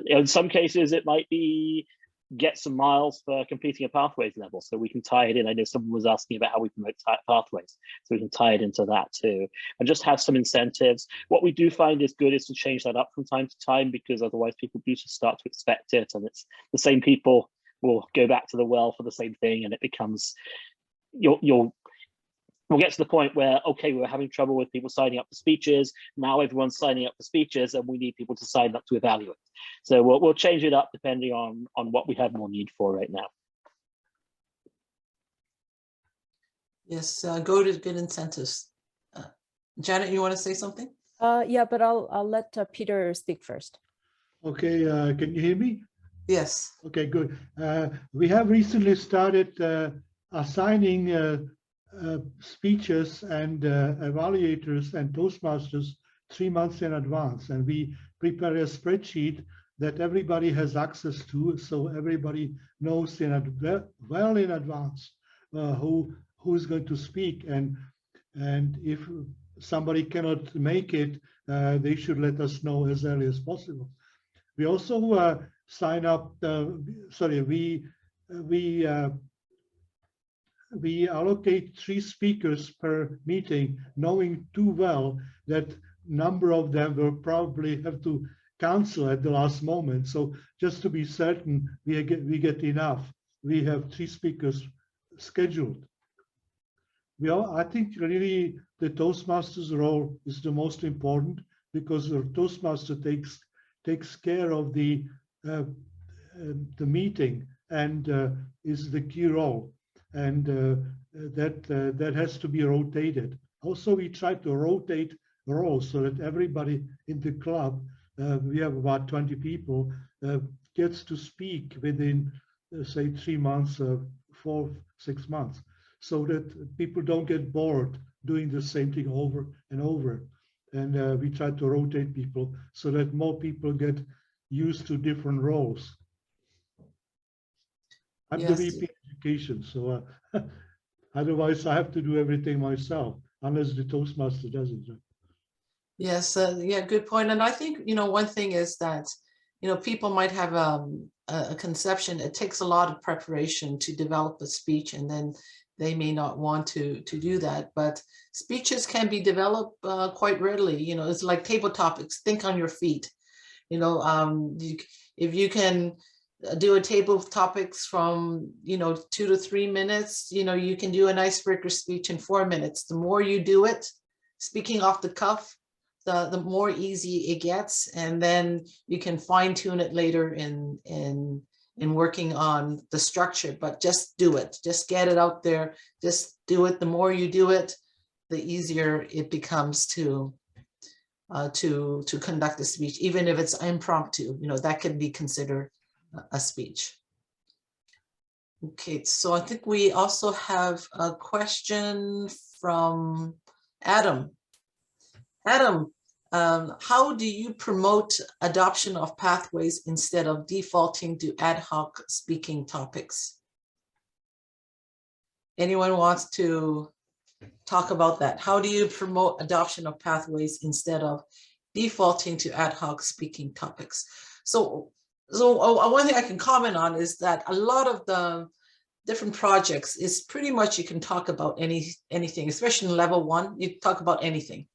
In some cases, it might be get some miles for completing a pathways level, so we can tie it in. I know someone was asking about how we promote pathways, so we can tie it into that too, and just have some incentives. What we do find is good is to change that up from time to time, because otherwise people do just start to expect it, and it's the same people will go back to the well for the same thing, and it becomes we'll get to the point where, okay, we're having trouble with people signing up for speeches. Now everyone's signing up for speeches and we need people to sign up to evaluate. So we'll change it up depending on what we have more need for right now. Yes, go to good incentives. Janet, you want to say something? Yeah, but I'll let Peter speak first. Okay, can you hear me? Yes. Okay, good. We have recently started assigning speeches and evaluators and Toastmasters 3 months in advance, and we prepare a spreadsheet that everybody has access to, so everybody knows well in advance who is going to speak, and if somebody cannot make it, they should let us know as early as possible. We also sign up. We allocate 3 speakers per meeting, knowing too well that number of them will probably have to cancel at the last moment. So just to be certain we get enough, we have 3 speakers scheduled. I think really the Toastmasters role is the most important, because the Toastmaster takes care of the meeting and is the key role. And that has to be rotated. Also, we try to rotate roles so that everybody in the club, we have about 20 people, gets to speak within, say, 3 months, 4, 6 months, so that people don't get bored doing the same thing over and over. And we try to rotate people so that more people get used to different roles. I'm the VP education, so otherwise I have to do everything myself, unless the Toastmaster does it. Yes, yeah, good point. And I think, one thing is that, people might have a conception, it takes a lot of preparation to develop a speech, and then they may not want to do that. But speeches can be developed quite readily. You know, it's like table topics. Think on your feet. You know, if you can do a table of topics from, you know, 2 to 3 minutes, you know, you can do an icebreaker speech in 4 minutes. The more you do it, speaking off the cuff, the more easy it gets, and then you can fine tune it later in working on the structure. But just do it, just get it out there, just do it. The more you do it, the easier it becomes to conduct a speech, even if it's impromptu. You know, that can be considered a speech. Okay, so I think we also have a question from Adam. Adam, how do you promote adoption of pathways instead of defaulting to ad hoc speaking topics? Anyone wants to talk about that? How do you promote adoption of pathways instead of defaulting to ad hoc speaking topics? So one thing I can comment on is that a lot of the different projects is pretty much you can talk about anything, especially in level 1, you talk about anything.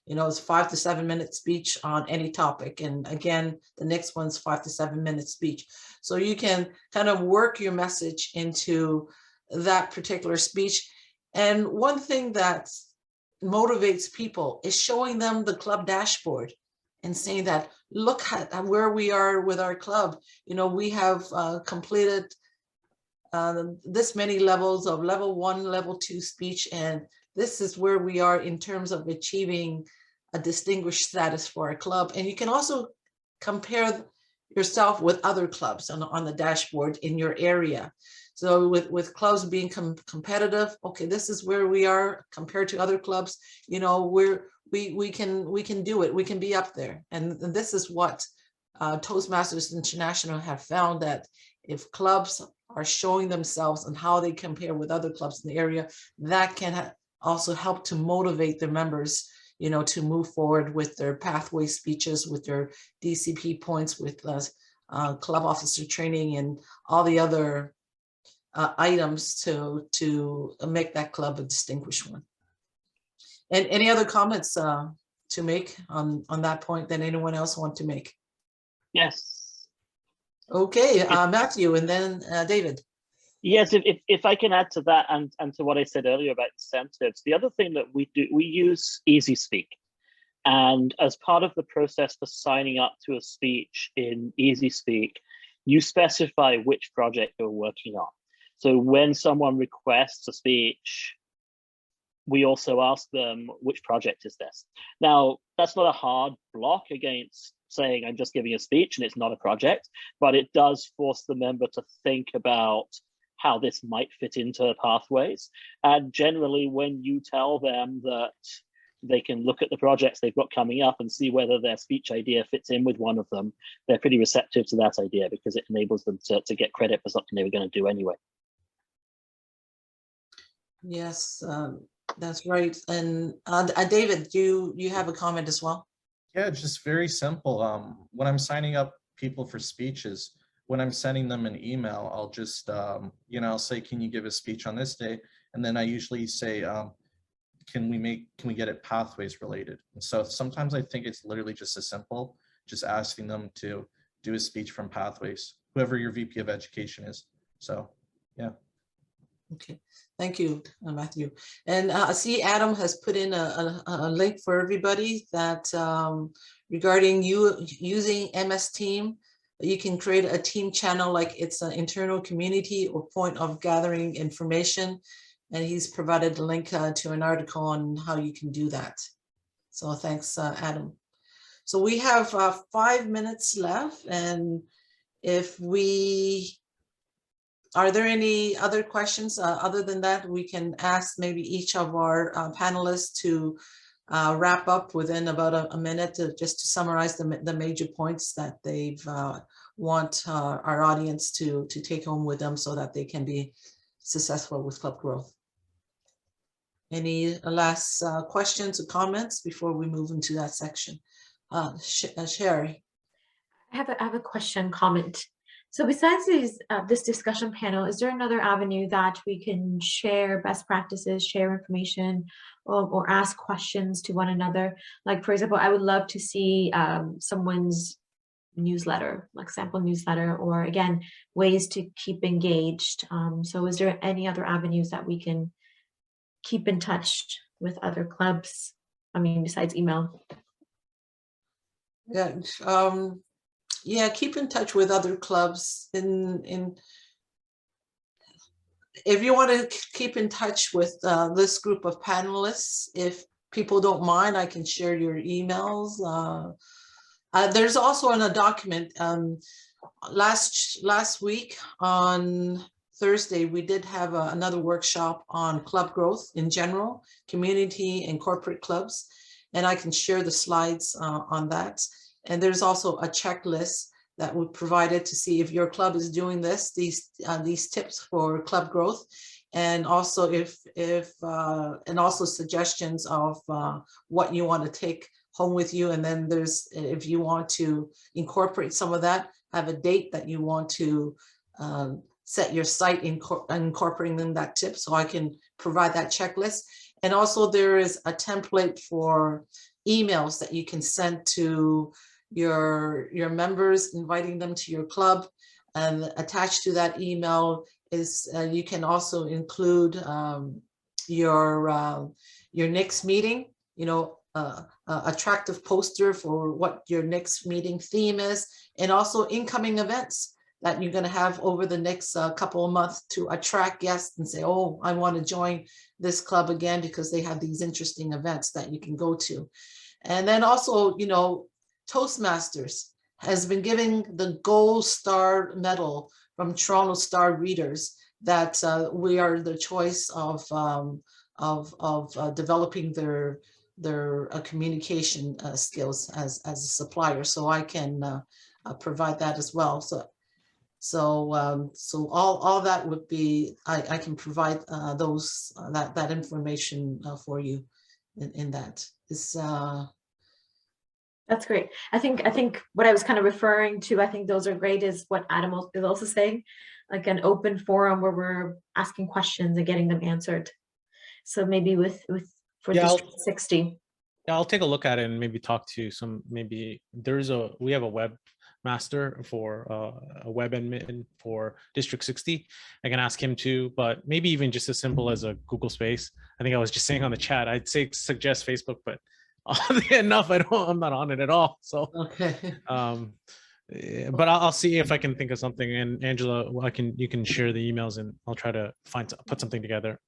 You know, it's 5 to 7 minute speech on any topic. And again, the next one's 5 to 7 minute speech. So you can kind of work your message into that particular speech. And one thing that motivates people is showing them the club dashboard and saying that, look at where we are with our club. You know, we have completed this many levels of level 1, level 2 speech, and this is where we are in terms of achieving a distinguished status for our club. And you can also compare yourself with other clubs on the dashboard in your area. So with clubs being competitive, okay, this is where we are compared to other clubs. You know, we can do it. We can be up there. And this is what Toastmasters International have found, that if clubs are showing themselves and how they compare with other clubs in the area, that can also help to motivate their members, you know, to move forward with their pathway speeches, with their DCP points, with club officer training and all the other items to make that club a distinguished one. And any other comments to make on that point that anyone else want to make? Yes. Okay, Matthew, and then David. Yes, if I can add to that and to what I said earlier about incentives, the other thing that we do, we use Easy Speak. And as part of the process for signing up to a speech in Easy Speak, you specify which project you're working on. So when someone requests a speech, we also ask them, which project is this? Now, that's not a hard block against saying I'm just giving a speech and it's not a project, but it does force the member to think about how this might fit into pathways. And generally, when you tell them that they can look at the projects they've got coming up and see whether their speech idea fits in with one of them, they're pretty receptive to that idea because it enables them to get credit for something they were going to do anyway. Yes, that's right. And David, you have a comment as well? Yeah, it's just very simple. When I'm signing up people for speeches, when I'm sending them an email, I'll just, you know, I'll say, can you give a speech on this day? And then I usually say, can we get it pathways related? And so sometimes I think it's literally just as simple, just asking them to do a speech from pathways, whoever your VP of education is. So, yeah. Okay, thank you, Matthew. And I see Adam has put in a link for everybody that regarding you using MS Team, you can create a team channel like it's an internal community or point of gathering information. And he's provided a link to an article on how you can do that. So thanks, Adam. So we have 5 minutes left. And are there any other questions? Other than that, we can ask maybe each of our panelists to wrap up within about a minute just to summarize the major points that they've want our audience to take home with them so that they can be successful with club growth. Any last questions or comments before we move into that section? Sherry. I have a question comment. So besides this discussion panel, is there another avenue that we can share best practices, share information, or ask questions to one another? Like, for example, I would love to see someone's newsletter, like sample newsletter, or again, ways to keep engaged. So is there any other avenues that we can keep in touch with other clubs? I mean, besides email. Yeah, yeah, keep in touch with other clubs. If you want to keep in touch with this group of panelists, if people don't mind, I can share your emails. There's also in a document, last week on Thursday, we did have another workshop on club growth in general, community and corporate clubs, and I can share the slides on that. And there's also a checklist that we provided to see if your club is doing these tips for club growth, and also and also suggestions of what you want to take home with you. And then there's, if you want to incorporate some of that, have a date that you want to set your site incorporating that tip, so I can provide that checklist. And also there is a template for emails that you can send to your members, inviting them to your club. And attached to that email is you can also include your next meeting, you know, attractive poster for what your next meeting theme is, and also incoming events that you're going to have over the next couple of months to attract guests and say, oh, I want to join this club again because they have these interesting events that you can go to. And then also, you know, Toastmasters has been giving the Gold Star Medal from Toronto Star readers that we are the choice of developing their communication skills as a supplier. So I can provide that as well. So all that would be, I can provide that information for you in that. That's great. I think what I was kind of referring to, I think those are great, is what Adam is also saying, like an open forum where we're asking questions and getting them answered. So maybe for District 60. Yeah, I'll take a look at it and maybe talk to some, maybe we have a webmaster for a web admin for District 60. I can ask him to, but maybe even just as simple as a Google Space. I think I was just saying on the chat, I'd suggest Facebook, but oddly enough, I'm not on it at all. So, okay. But I'll see if I can think of something. And Angela, you can share the emails, and I'll try to put something together.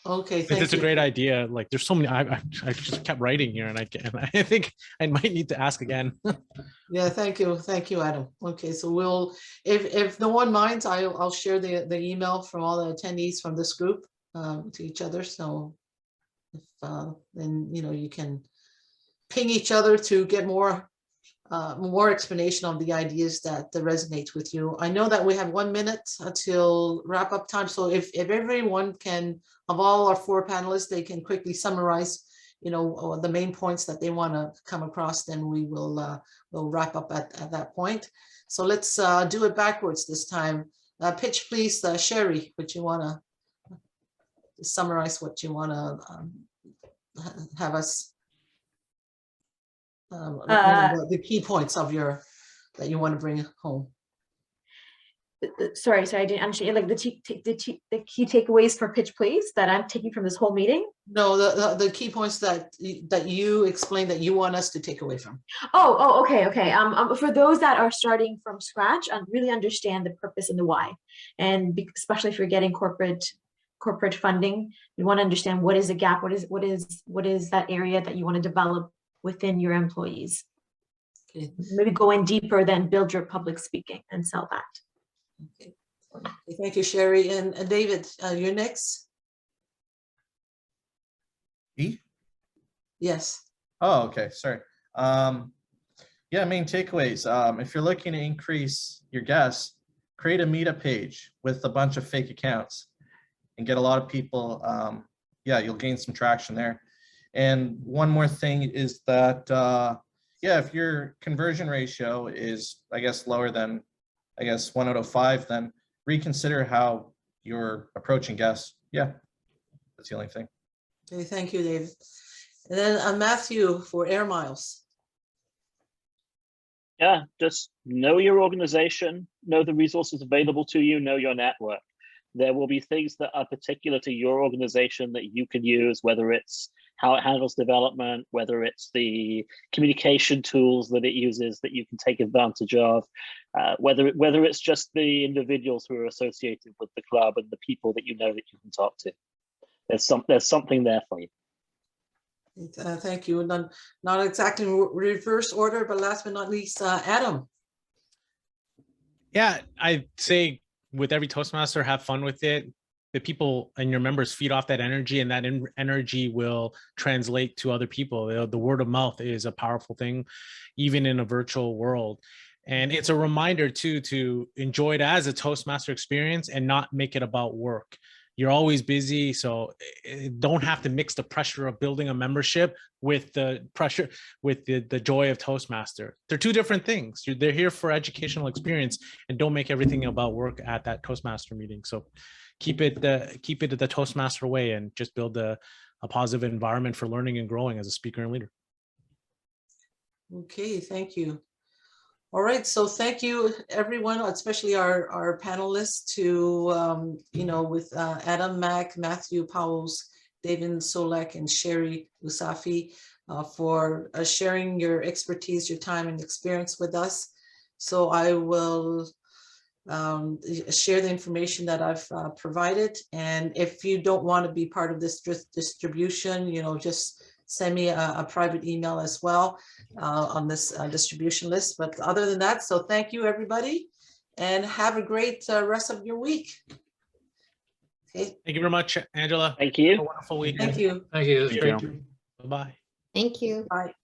Okay, thank you. It's a great idea. Like, there's so many. I just kept writing here, and I think I might need to ask again. Yeah, thank you, Adam. Okay, so we'll, if no one minds, I'll share the email from all the attendees from this group to each other. So if then you can ping each other to get more explanation on the ideas that resonate with you. I know that we have 1 minute until wrap up time. So if everyone can, of all our 4 panelists, they can quickly summarize, the main points that they want to come across, then we will we'll wrap up at that point. So let's do it backwards this time. Pitch, please, Sherry, what you want to summarize, what you want to have us the key points that you want to bring home. Sorry, I didn't understand. Like the key takeaways for Pitch, please, that I'm taking from this whole meeting. No, the key points that you explained that you want us to take away from. Oh, okay. For those that are starting from scratch, really understand the purpose and the why, and especially if you're getting corporate funding, you want to understand what is the gap, what is that area that you want to develop within your employees. Okay. Maybe go in deeper, then build your public speaking and sell that. Okay. Thank you, Sherry. And David, you're next. Me? Yes. Oh, okay. Sorry. Yeah, main takeaways. If you're looking to increase your guests, create a meetup page with a bunch of fake accounts and get a lot of people. Yeah, you'll gain some traction there. And one more thing is that, yeah, if your conversion ratio is, I guess, lower than I guess 1 out of 5, then reconsider how you're approaching guests. Yeah, that's the only thing. Okay, thank you, David. And then Matthew for Air Miles. Yeah, just know your organization, know the resources available to you, know your network. There will be things that are particular to your organization that you can use, whether it's how it handles development, whether it's the communication tools that it uses that you can take advantage of, whether it's just the individuals who are associated with the club and the people that you know that you can talk to. There's something there for you. Thank you. And not exactly in reverse order, but last but not least, Adam. Yeah, I'd say with every Toastmaster, have fun with it. The people and your members feed off that energy, and that energy will translate to other people. The word of mouth is a powerful thing, even in a virtual world. And it's a reminder too, to enjoy it as a Toastmaster experience and not make it about work. You're always busy, so don't have to mix the pressure of building a membership with the pressure, with the joy of Toastmaster. They're two different things. They're here for educational experience, and don't make everything about work at that Toastmaster meeting. So keep it the Toastmaster way, and just build a positive environment for learning and growing as a speaker and leader. Okay, thank you. All right, so thank you, everyone, especially our panelists, to, with Adam, Mack, Matthew Powles, David Solek, and Sherry Usafi for sharing your expertise, your time, and experience with us. So I will share the information that I've provided. And if you don't want to be part of this distribution, just send me a private email as well on this distribution list. But other than that, so thank you, everybody, and have a great rest of your week. Okay. Thank you very much, Angela. Thank you. Have a wonderful week. Thank you. Thank you. That's Thank great. you. Bye-bye. Thank you. Bye.